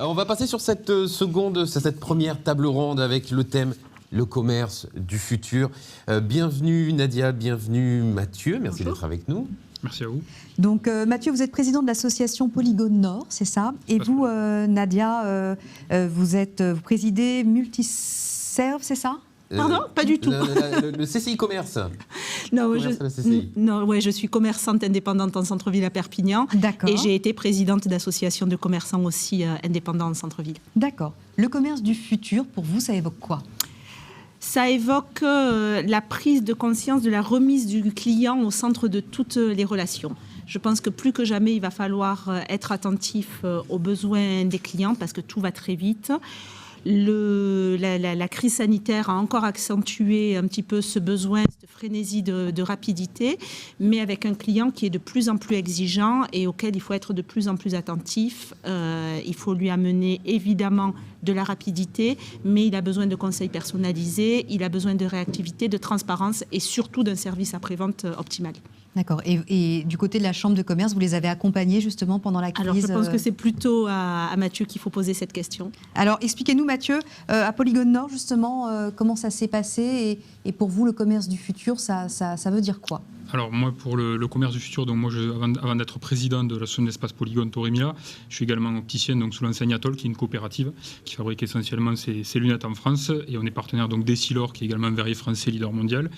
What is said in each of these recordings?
Alors, on va passer sur cette première table ronde avec le thème le commerce du futur. Bienvenue Nadia, bienvenue Mathieu, merci d'être avec nous. Merci à vous. Donc Mathieu, vous êtes président de l'association Polygone Nord, c'est ça? Et vous, Nadia, vous présidez Multiserve, c'est ça? Pardon, pas du tout. Le CCI Commerce. Non, je suis commerçante indépendante en centre-ville à Perpignan. D'accord. Et j'ai été présidente d'association de commerçants aussi indépendants en centre-ville. D'accord. Le commerce du futur, pour vous, ça évoque quoi? Ça évoque la prise de conscience de la remise du client au centre de toutes les relations. Je pense que plus que jamais, il va falloir être attentif aux besoins des clients parce que tout va très vite. La crise sanitaire a encore accentué un petit peu ce besoin, cette frénésie de rapidité, mais avec un client qui est de plus en plus exigeant et auquel il faut être de plus en plus attentif. Il faut lui amener évidemment de la rapidité, mais il a besoin de conseils personnalisés, il a besoin de réactivité, de transparence et surtout d'un service après-vente optimal. D'accord. Et du côté de la Chambre de commerce, vous les avez accompagnés justement pendant la crise? Alors je pense que c'est plutôt à Mathieu qu'il faut poser cette question. Alors expliquez-nous Mathieu, à Polygone Nord justement, comment ça s'est passé et pour vous le commerce du futur, ça veut dire quoi? Alors moi pour le commerce du futur, donc moi avant d'être président de l'association d'espace Polygone Torremila, je suis également opticien donc sous l'enseigne Atoll qui est une coopérative qui fabrique essentiellement ses lunettes en France et on est partenaire donc d'Essilor qui est également un verrier français leader mondial.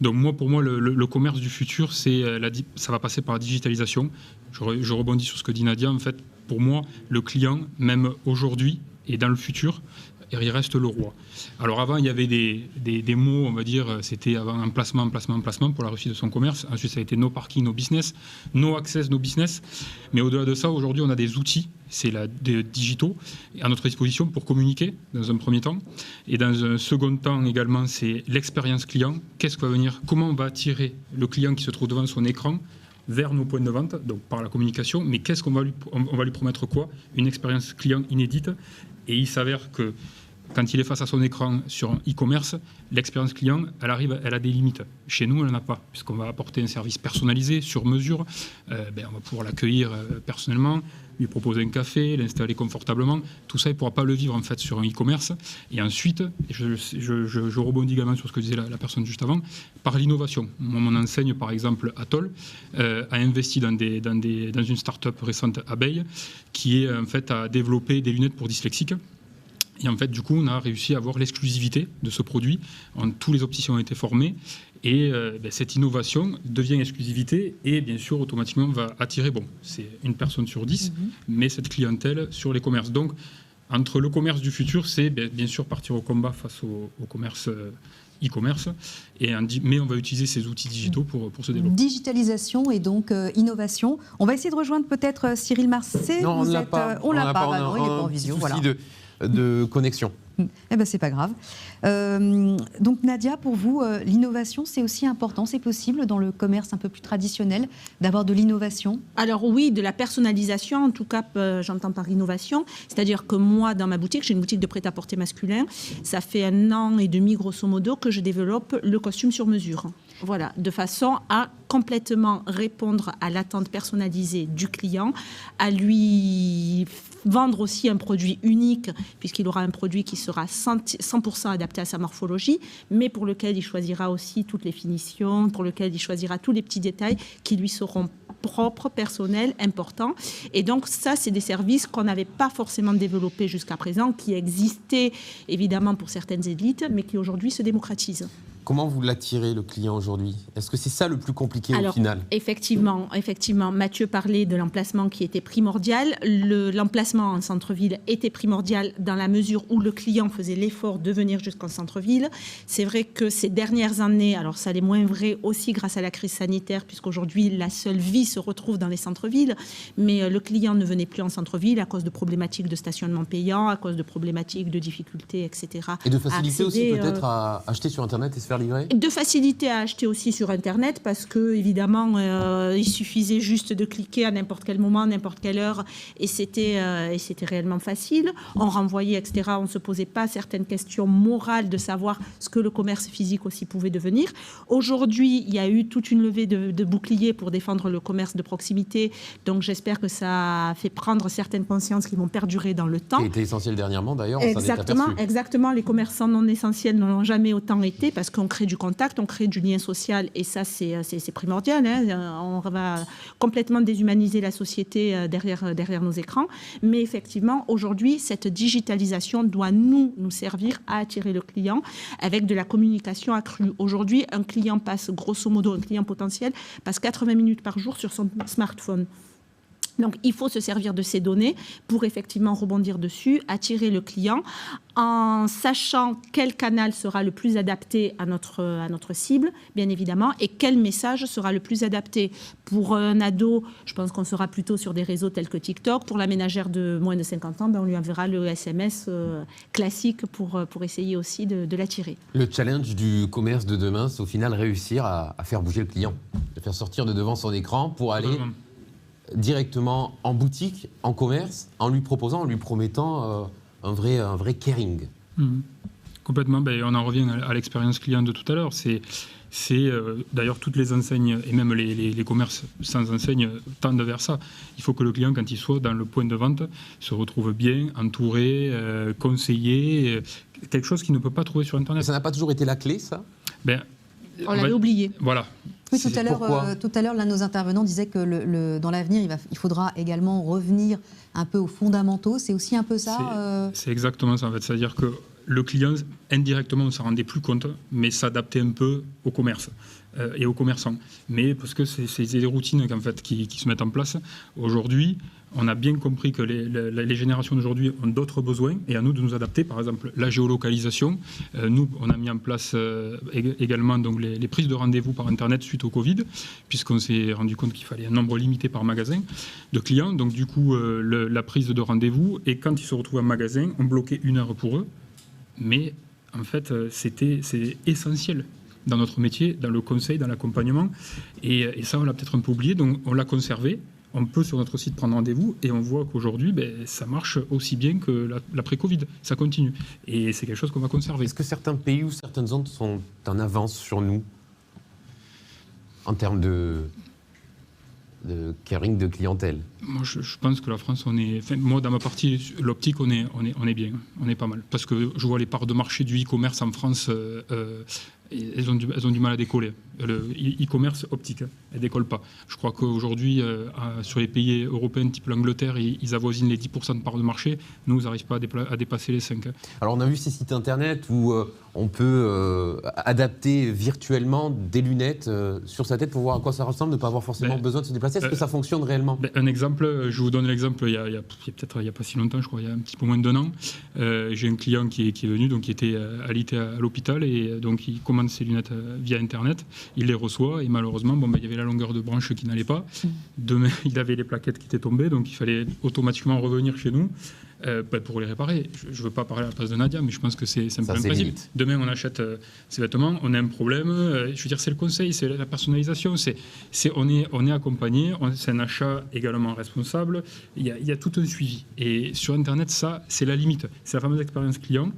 Donc pour moi le commerce du futur ça va passer par la digitalisation. Je rebondis sur ce que dit Nadia, en fait pour moi le client même aujourd'hui et dans le futur il reste le roi. Alors avant, il y avait des mots, on va dire, c'était avant emplacement pour la réussite de son commerce. Ensuite, ça a été no parking, no business, no access, no business. Mais au-delà de ça, aujourd'hui, on a des outils, des digitaux, à notre disposition pour communiquer dans un premier temps. Et dans un second temps également, c'est l'expérience client. Qu'est-ce qui va venir? Comment on va attirer le client qui se trouve devant son écran vers nos points de vente, donc par la communication. Mais qu'est-ce qu'on va lui promettre quoi? Une expérience client inédite. Et il s'avère que quand il est face à son écran sur un e-commerce, l'expérience client, elle a des limites. Chez nous, elle n'en a pas, puisqu'on va apporter un service personnalisé, sur mesure. On va pouvoir l'accueillir personnellement, lui proposer un café, l'installer confortablement. Tout ça, il ne pourra pas le vivre en fait sur un e-commerce. Et ensuite, je rebondis également sur ce que disait la personne juste avant, par l'innovation. Moi, mon enseigne, par exemple, Atoll, a investi dans une start-up récente, Abeille, qui est en fait à développer des lunettes pour dyslexiques. Et en fait, du coup, on a réussi à avoir l'exclusivité de ce produit. Tous les opticiens ont été formés. Et cette innovation devient exclusivité et, bien sûr, automatiquement, va attirer, c'est une personne sur 10, mais cette clientèle sur les commerces. Donc, entre le commerce du futur, c'est bien sûr partir au combat face au commerce e-commerce, mais on va utiliser ces outils digitaux pour se développer. Digitalisation et donc innovation. On va essayer de rejoindre peut-être Cyril Marcet. Non, on ne l'a pas. On l'a pas, il n'est pas en visio. Voilà. De connexion. Eh ben c'est pas grave. Donc Nadia, pour vous, l'innovation, c'est aussi important, c'est possible dans le commerce un peu plus traditionnel d'avoir de l'innovation? Alors oui, de la personnalisation, en tout cas, j'entends par innovation. C'est-à-dire que moi, dans ma boutique, j'ai une boutique de prêt-à-porter masculin. Ça fait 1 an et demi, grosso modo, que je développe le costume sur mesure. Voilà, de façon à complètement répondre à l'attente personnalisée du client, à lui vendre aussi un produit unique, puisqu'il aura un produit qui sera 100% adapté à sa morphologie, mais pour lequel il choisira aussi toutes les finitions, pour lequel il choisira tous les petits détails qui lui seront propres, personnels, importants. Et donc ça, c'est des services qu'on n'avait pas forcément développés jusqu'à présent, qui existaient évidemment pour certaines élites, mais qui aujourd'hui se démocratisent. Comment vous l'attirez, le client, aujourd'hui? Est-ce que c'est ça le plus compliqué au final? Effectivement, Mathieu parlait de l'emplacement qui était primordial. L'emplacement en centre-ville était primordial dans la mesure où le client faisait l'effort de venir jusqu'en centre-ville. C'est vrai que ces dernières années, alors ça l'est moins vrai aussi grâce à la crise sanitaire, puisqu'aujourd'hui la seule vie se retrouve dans les centres-villes, mais le client ne venait plus en centre-ville à cause de problématiques de stationnement payant, à cause de problématiques de difficultés, etc. Et de facilité aussi peut-être à acheter sur Internet et se faire faire livrer ? De facilité à acheter aussi sur Internet, parce que évidemment, il suffisait juste de cliquer à n'importe quel moment, n'importe quelle heure, et c'était réellement facile. On renvoyait, etc. On ne se posait pas certaines questions morales de savoir ce que le commerce physique aussi pouvait devenir. Aujourd'hui, il y a eu toute une levée de boucliers pour défendre le commerce de proximité. Donc j'espère que ça fait prendre certaines consciences qui vont perdurer dans le temps. Qui a été essentiel dernièrement d'ailleurs, on s'en est aperçu. Exactement. Les commerçants non essentiels n'en ont jamais autant été, parce qu'on crée du contact, on crée du lien social, et ça c'est primordial. Hein. On va complètement déshumaniser la société derrière nos écrans. Mais effectivement, aujourd'hui, cette digitalisation doit nous servir à attirer le client avec de la communication accrue. Aujourd'hui, un client passe, grosso modo, un client potentiel passe 80 minutes par jour sur son smartphone. Donc, il faut se servir de ces données pour effectivement rebondir dessus, attirer le client en sachant quel canal sera le plus adapté à notre cible, bien évidemment, et quel message sera le plus adapté. Pour un ado, je pense qu'on sera plutôt sur des réseaux tels que TikTok. Pour la ménagère de moins de 50 ans, on lui enverra le SMS classique pour essayer aussi de l'attirer. Le challenge du commerce de demain, c'est au final réussir à faire bouger le client, de faire sortir de devant son écran pour aller directement en boutique, en commerce, en lui promettant un vrai caring. Complètement. On en revient à l'expérience client de tout à l'heure. C'est d'ailleurs toutes les enseignes et même les commerces sans enseigne tendent vers ça. Il faut que le client, quand il soit dans le point de vente, se retrouve bien, entouré, conseillé, quelque chose qu'il ne peut pas trouver sur Internet. Et ça n'a pas toujours été la clé, ça ? On l'avait oublié. Voilà. Oui, tout à l'heure, l'un de nos intervenants disait que dans l'avenir, il faudra également revenir un peu aux fondamentaux. C'est aussi un peu ça C'est exactement ça, en fait. C'est-à-dire que le client, indirectement, on ne s'en rendait plus compte, mais s'adaptait un peu au commerce et aux commerçants. Mais parce que c'est des routines en fait, qui se mettent en place. Aujourd'hui, on a bien compris que les générations d'aujourd'hui ont d'autres besoins et à nous de nous adapter. Par exemple, la géolocalisation. Nous, on a mis en place également donc, les prises de rendez-vous par Internet suite au Covid, puisqu'on s'est rendu compte qu'il fallait un nombre limité par magasin de clients. Donc, du coup, la prise de rendez-vous. Et quand ils se retrouvaient en magasin, on bloquait 1 heure pour eux. Mais en fait, c'est essentiel dans notre métier, dans le conseil, dans l'accompagnement. Et ça, on l'a peut-être un peu oublié. Donc, on l'a conservé. On peut sur notre site prendre rendez-vous et on voit qu'aujourd'hui, ça marche aussi bien que l'après-Covid. Ça continue. Et c'est quelque chose qu'on va conserver. Est-ce que certains pays ou certaines zones sont en avance sur nous en termes de caring de clientèle? Moi, je pense que la France, moi, dans ma partie, l'optique, on est bien. On est pas mal. Parce que je vois les parts de marché du e-commerce en France, elles ont du mal à décoller. Le e-commerce optique, elle ne décolle pas. Je crois qu'aujourd'hui, sur les pays européens type l'Angleterre, ils avoisinent les 10% de parts de marché. Nous, ils n'arrivent pas à dépasser les 5%. Alors, on a vu ces sites internet où on peut adapter virtuellement des lunettes sur sa tête pour voir à quoi ça ressemble, ne pas avoir forcément besoin de se déplacer. Est-ce que ça fonctionne réellement ? Un exemple, je vous donne l'exemple, il y a pas si longtemps, je crois, il y a un petit peu moins d'1 an. J'ai un client qui est venu, donc qui était alité à l'hôpital, et donc il commande ses lunettes via Internet. Il les reçoit et malheureusement, il y avait la longueur de branche qui n'allait pas. Demain, il avait les plaquettes qui étaient tombées, donc il fallait automatiquement revenir chez nous pour les réparer. Je ne veux pas parler à la place de Nadia, mais je pense que c'est un peu un principe. Demain, on achète ces vêtements, on a un problème. Je veux dire, c'est le conseil, c'est la personnalisation. On est accompagné, c'est un achat également responsable. Il y a tout un suivi. Et sur Internet, ça, c'est la limite. C'est la fameuse expérience client.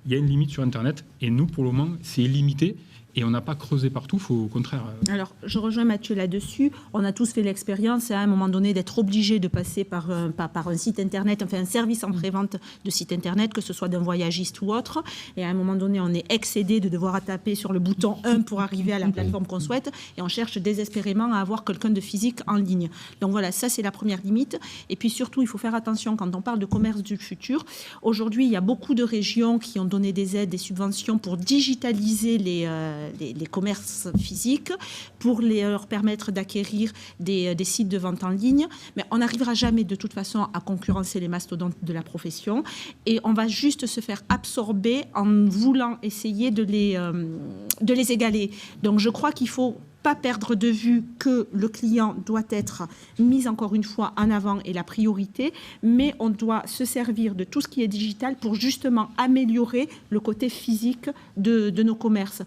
Il y a une limite sur Internet et nous, pour le moment, c'est limité. Et on n'a pas creusé partout, il faut au contraire... Alors, je rejoins Mathieu là-dessus. On a tous fait l'expérience, à un moment donné, d'être obligé de passer par un site Internet, enfin un service en pré-vente de site Internet, que ce soit d'un voyagiste ou autre. Et à un moment donné, on est excédé de devoir taper sur le bouton 1 pour arriver à la plateforme qu'on souhaite. Et on cherche désespérément à avoir quelqu'un de physique en ligne. Donc voilà, ça, c'est la première limite. Et puis surtout, il faut faire attention quand on parle de commerce du futur. Aujourd'hui, il y a beaucoup de régions qui ont donné des aides, des subventions pour digitaliser les commerces physiques, pour leur permettre d'acquérir des sites de vente en ligne. Mais on n'arrivera jamais de toute façon à concurrencer les mastodontes de la profession et on va juste se faire absorber en voulant essayer de les égaler. Donc je crois qu'il faut pas perdre de vue que le client doit être mis encore une fois en avant et la priorité, mais on doit se servir de tout ce qui est digital pour justement améliorer le côté physique de nos commerces.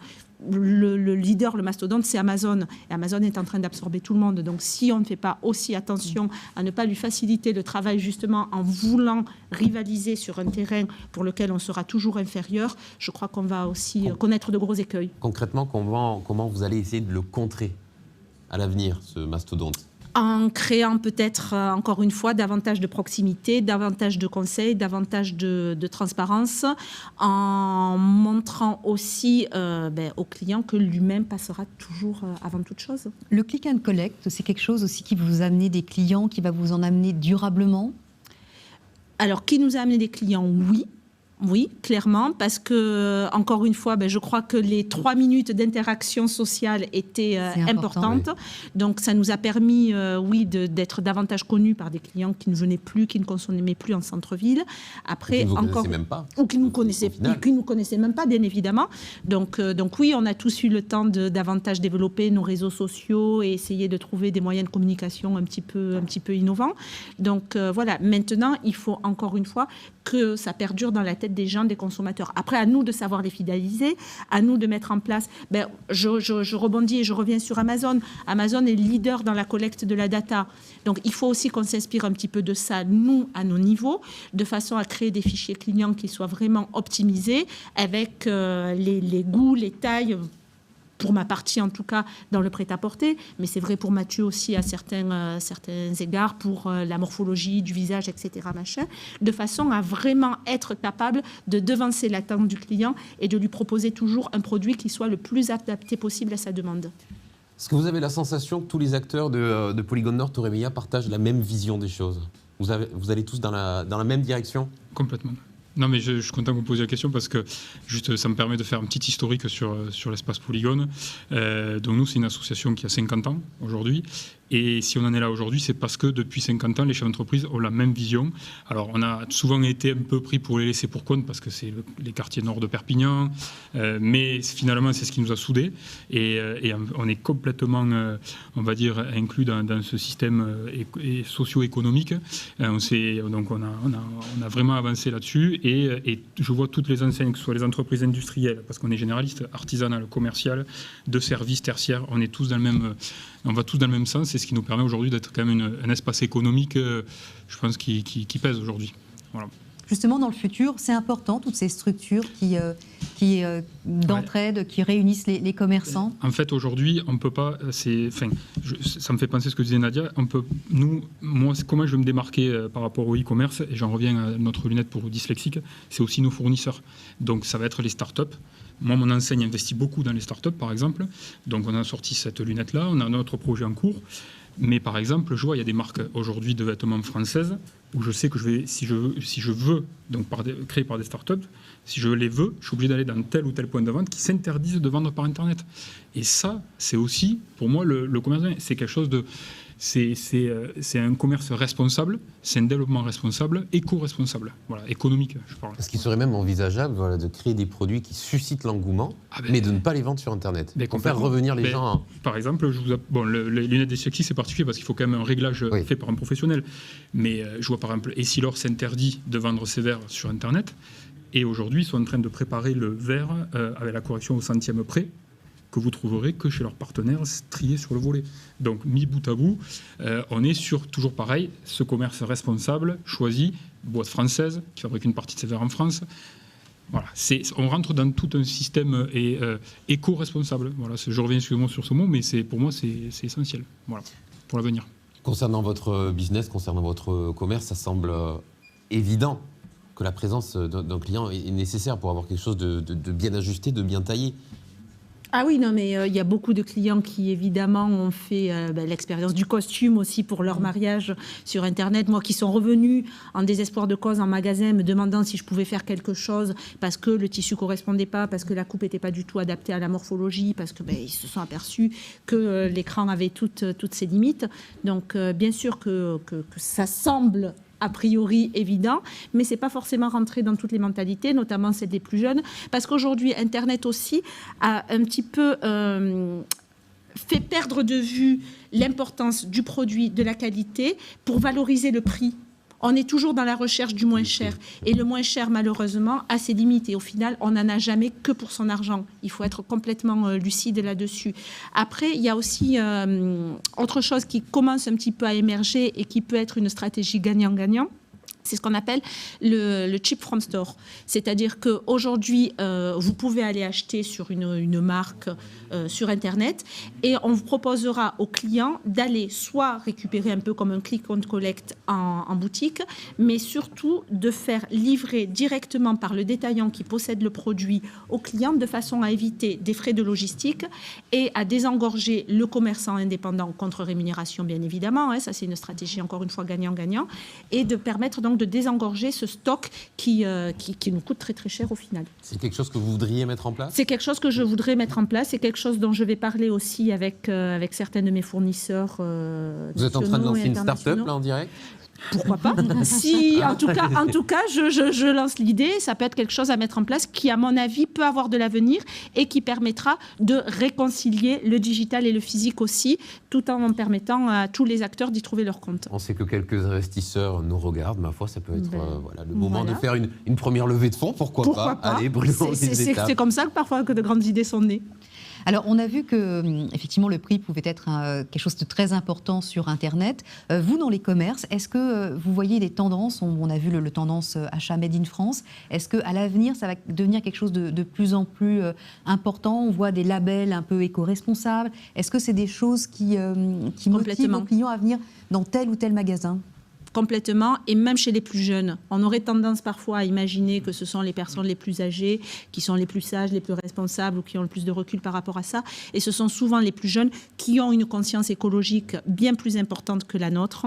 le leader, le mastodonte, c'est Amazon. Et Amazon est en train d'absorber tout le monde. Donc, si on ne fait pas aussi attention à ne pas lui faciliter le travail, justement, en voulant rivaliser sur un terrain pour lequel on sera toujours inférieur, je crois qu'on va aussi connaître de gros écueils. Concrètement, comment vous allez essayer de le contrer à l'avenir, ce mastodonte ? En créant peut-être, encore une fois, davantage de proximité, davantage de conseils, davantage de transparence, en montrant aussi au client que l'humain passera toujours avant toute chose. Le click and collect, c'est quelque chose aussi qui vous amener des clients, qui va vous en amener durablement ? Alors, qui nous a amené des clients ? Oui, clairement, parce que, encore une fois, je crois que les 3 minutes d'interaction sociale étaient importantes. Oui. Donc, ça nous a permis, d'être davantage connus par des clients qui ne venaient plus, qui ne consommaient plus en centre-ville. Après, qui ne vous connaissaient même pas. Ou qui ne nous connaissaient même pas, bien évidemment. Donc oui, on a tous eu le temps de davantage développer nos réseaux sociaux et essayer de trouver des moyens de communication un petit peu innovants. Donc voilà, maintenant, il faut encore une fois que ça perdure dans la tête des gens, des consommateurs. Après, à nous de savoir les fidéliser, à nous de mettre en place... je rebondis et je reviens sur Amazon. Amazon est leader dans la collecte de la data. Donc, il faut aussi qu'on s'inspire un petit peu de ça, nous, à nos niveaux, de façon à créer des fichiers clients qui soient vraiment optimisés avec les goûts, les tailles... pour ma partie en tout cas dans le prêt-à-porter, mais c'est vrai pour Mathieu aussi à certains égards, pour la morphologie du visage, etc., de façon à vraiment être capable de devancer l'attente du client et de lui proposer toujours un produit qui soit le plus adapté possible à sa demande. Est-ce que vous avez la sensation que tous les acteurs de Polygone Nord Torremeilla partagent la même vision des choses ? Vous allez tous dans la même direction ? Complètement. Non, mais je suis content que vous posiez la question parce que juste, ça me permet de faire un petit historique sur l'espace Polygone. Donc nous, c'est une association qui a 50 ans aujourd'hui. Et si on en est là aujourd'hui, c'est parce que depuis 50 ans, les chefs d'entreprise ont la même vision. Alors, on a souvent été un peu pris pour les laisser pour compte parce que c'est les quartiers nord de Perpignan. Mais finalement, c'est ce qui nous a soudés. Et on est complètement, on va dire, inclus dans ce système socio-économique. Donc, on a vraiment avancé là-dessus. Et je vois toutes les enseignes, que ce soit les entreprises industrielles, parce qu'on est généraliste, artisanales, commerciales, de services tertiaires, on va tous dans le même sens. C'est ce qui nous permet aujourd'hui d'être quand même un espace économique, je pense, qui pèse aujourd'hui. Voilà. Justement, dans le futur, c'est important, toutes ces structures d'entraide, qui réunissent les commerçants. En fait, aujourd'hui, on ne peut pas... ça me fait penser à ce que disait Nadia. Comment je vais me démarquer par rapport au e-commerce, et j'en reviens à notre lunette pour dyslexiques, c'est aussi nos fournisseurs. Donc, ça va être les startups. Moi, mon enseigne investit beaucoup dans les startups, par exemple. Donc, on a sorti cette lunette-là. On a un autre projet en cours. Mais par exemple, je vois, il y a des marques aujourd'hui de vêtements françaises où je sais que si je veux, donc créé par des startups, si je les veux, je suis obligé d'aller dans tel ou tel point de vente qui s'interdisent de vendre par Internet. Et ça, c'est aussi, pour moi, le commerce, c'est quelque chose de... C'est un commerce responsable, c'est un développement responsable, éco-responsable, voilà, économique, je parle. Est-ce qu'il serait même envisageable de créer des produits qui suscitent l'engouement, mais de ne pas les vendre sur Internet, pour faire revenir les gens... Par exemple, les lunettes dyslexie, c'est particulier parce qu'il faut quand même un réglage fait par un professionnel. Mais je vois par exemple, Essilor s'interdit de vendre ses verres sur Internet, et aujourd'hui, ils sont en train de préparer le verre avec la correction au centième près, que vous trouverez que chez leurs partenaires triés sur le volet. Donc, mis bout à bout, on est sur, toujours pareil, ce commerce responsable, choisi, boîte française, qui fabrique une partie de ses verres en France. Voilà, on rentre dans tout un système éco-responsable. Voilà, je reviens excusez-moi sur ce mot, mais pour moi, c'est essentiel, voilà, pour l'avenir. Concernant votre business, concernant votre commerce, ça semble évident que la présence d'un client est nécessaire pour avoir quelque chose de bien ajusté, de bien taillé. Ah oui, non, mais il y a beaucoup de clients qui, évidemment, ont fait l'expérience du costume aussi pour leur mariage sur Internet. Moi, qui sont revenus en désespoir de cause en magasin, me demandant si je pouvais faire quelque chose parce que le tissu correspondait pas, parce que la coupe n'était pas du tout adaptée à la morphologie, parce que ils se sont aperçus que l'écran avait toutes ses limites. Donc, bien sûr que ça semble a priori évident, mais c'est pas forcément rentré dans toutes les mentalités, notamment celles des plus jeunes, parce qu'aujourd'hui, Internet aussi a un petit peu fait perdre de vue l'importance du produit, de la qualité, pour valoriser le prix. On est toujours dans la recherche du moins cher. Et le moins cher, malheureusement, a ses limites. Et au final, on n'en a jamais que pour son argent. Il faut être complètement lucide là-dessus. Après, il y a aussi autre chose qui commence un petit peu à émerger et qui peut être une stratégie gagnant-gagnant. C'est ce qu'on appelle le cheap from store. C'est-à-dire qu'aujourd'hui, vous pouvez aller acheter sur une marque sur Internet et on vous proposera aux clients d'aller soit récupérer un peu comme un click and collect en boutique, mais surtout de faire livrer directement par le détaillant qui possède le produit au client de façon à éviter des frais de logistique et à désengorger le commerçant indépendant contre rémunération, bien évidemment. Ça, c'est une stratégie, encore une fois, gagnant-gagnant. Et de permettre donc de désengorger ce stock qui nous coûte très très cher au final. C'est quelque chose que vous voudriez mettre en place ? C'est quelque chose que je voudrais mettre en place. C'est quelque chose dont je vais parler aussi avec certains de mes fournisseurs. Vous êtes en train de lancer une start-up là en direct ? Pourquoi pas? Si, en tout cas, je lance l'idée. Ça peut être quelque chose à mettre en place qui, à mon avis, peut avoir de l'avenir et qui permettra de réconcilier le digital et le physique aussi, tout en permettant à tous les acteurs d'y trouver leur compte. On sait que quelques investisseurs nous regardent. Ma foi, ça peut être le moment de faire une première levée de fonds. Pourquoi pas. Allez, brûlons les étapes. C'est comme ça que parfois que de grandes idées sont nées. Alors, on a vu que, effectivement, le prix pouvait être quelque chose de très important sur Internet. Vous, dans les commerces, est-ce que vous voyez des tendances ? On a vu le tendance achat Made in France. Est-ce qu'à l'avenir, ça va devenir quelque chose de plus en plus important ? On voit des labels un peu éco-responsables. Est-ce que c'est des choses qui motivent vos clients à venir dans tel ou tel magasin ? Complètement, et même chez les plus jeunes. On aurait tendance parfois à imaginer que ce sont les personnes les plus âgées, qui sont les plus sages, les plus responsables ou qui ont le plus de recul par rapport à ça. Et ce sont souvent les plus jeunes qui ont une conscience écologique bien plus importante que la nôtre,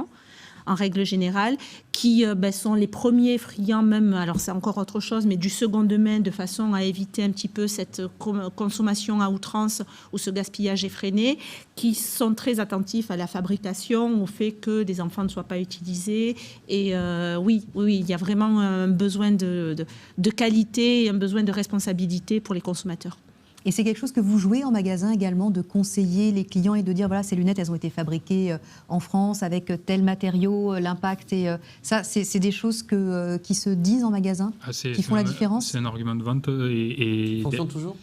en règle générale, qui sont les premiers friands même, alors c'est encore autre chose, mais du seconde main, de façon à éviter un petit peu cette consommation à outrance ou ce gaspillage effréné, qui sont très attentifs à la fabrication, au fait que des enfants ne soient pas utilisés. Et oui, il y a vraiment un besoin de qualité et un besoin de responsabilité pour les consommateurs. Et c'est quelque chose que vous jouez en magasin également, de conseiller les clients et de dire, voilà, ces lunettes, elles ont été fabriquées en France avec tel matériau, l'impact. Et ça, c'est des choses qui se disent en magasin, qui font la différence. C'est un argument de vente. Et fonctionne toujours ?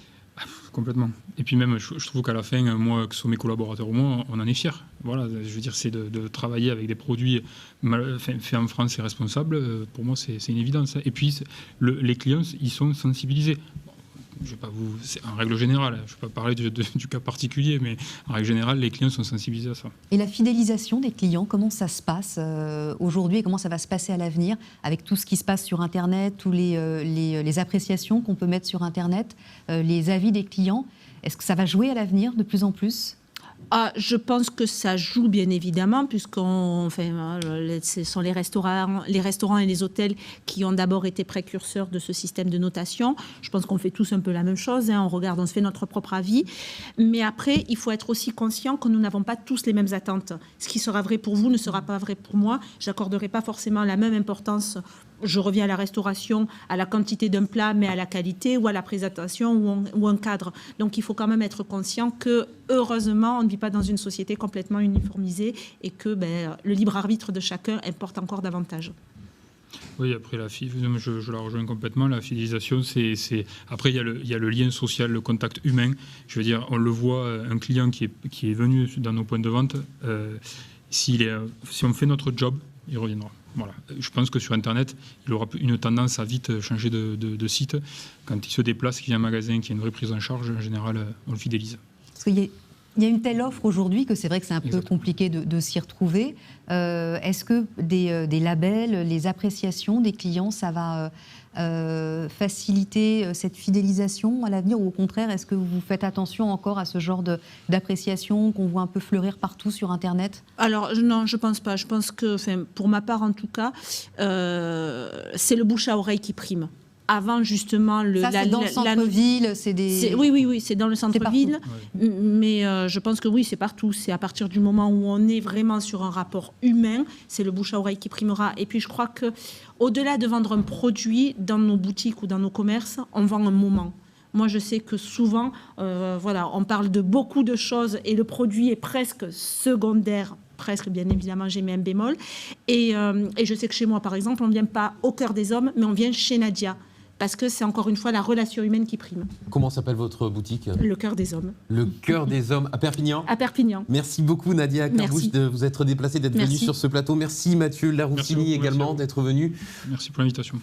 Complètement. Et puis même, je trouve qu'à la fin, moi, que ce soit mes collaborateurs ou moi, on en est fiers. Voilà, je veux dire, c'est de travailler avec des produits faits en France et responsables. Pour moi, c'est une évidence. Et puis, les clients, ils sont sensibilisés. En règle générale, je ne vais pas parler du cas particulier, mais en règle générale, les clients sont sensibilisés à ça. Et la fidélisation des clients, comment ça se passe aujourd'hui et comment ça va se passer à l'avenir avec tout ce qui se passe sur Internet, tous les appréciations qu'on peut mettre sur Internet, les avis des clients? Est-ce que ça va jouer à l'avenir de plus en plus ? Je pense que ça joue bien évidemment, ce sont les restaurants et les hôtels qui ont d'abord été précurseurs de ce système de notation. Je pense qu'on fait tous un peu la même chose, on se fait notre propre avis. Mais après, il faut être aussi conscient que nous n'avons pas tous les mêmes attentes. Ce qui sera vrai pour vous ne sera pas vrai pour moi. Je n'accorderai pas forcément la même importance. Je reviens à la restauration, à la quantité d'un plat, mais à la qualité ou à la présentation ou un cadre. Donc il faut quand même être conscient que, heureusement, on ne vit pas dans une société complètement uniformisée et que le libre arbitre de chacun importe encore davantage. Oui, après, je la rejoins complètement. La fidélisation, après, il y a le lien social, le contact humain. Je veux dire, on le voit, un client qui est venu dans nos points de vente, si on fait notre job, il reviendra. Voilà. Je pense que sur Internet, il aura une tendance à vite changer de site. Quand il se déplace, qu'il y a un magasin, qu'il y a une vraie prise en charge, en général, on le fidélise. Parce qu'il y a une telle offre aujourd'hui que c'est vrai que c'est un peu compliqué de s'y retrouver. Est-ce que des labels, les appréciations des clients, ça va faciliter cette fidélisation à l'avenir, ou au contraire, est-ce que vous faites attention encore à ce genre d'appréciation qu'on voit un peu fleurir partout sur Internet ? Alors non, je pense pas. Je pense que, pour ma part en tout cas, c'est le bouche à oreille qui prime. Avant justement c'est dans le centre-ville, oui, c'est dans le centre-ville, mais je pense que oui, c'est partout. C'est à partir du moment où on est vraiment sur un rapport humain, c'est le bouche à oreille qui primera. Et puis je crois que au-delà de vendre un produit dans nos boutiques ou dans nos commerces, on vend un moment. Moi, je sais que souvent, on parle de beaucoup de choses et le produit est presque secondaire, presque, bien évidemment, j'ai mis un bémol. Et je sais que chez moi, par exemple, on ne vient pas au cœur des hommes, mais on vient chez Nadia. Parce que c'est encore une fois la relation humaine qui prime. Comment s'appelle votre boutique ? Le cœur des hommes. Le cœur des hommes à Perpignan. À Perpignan. Merci beaucoup Nadia Carbouche de vous être déplacée, d'être venue sur ce plateau. Merci Mathieu Laroussini également d'être venu. Merci pour l'invitation.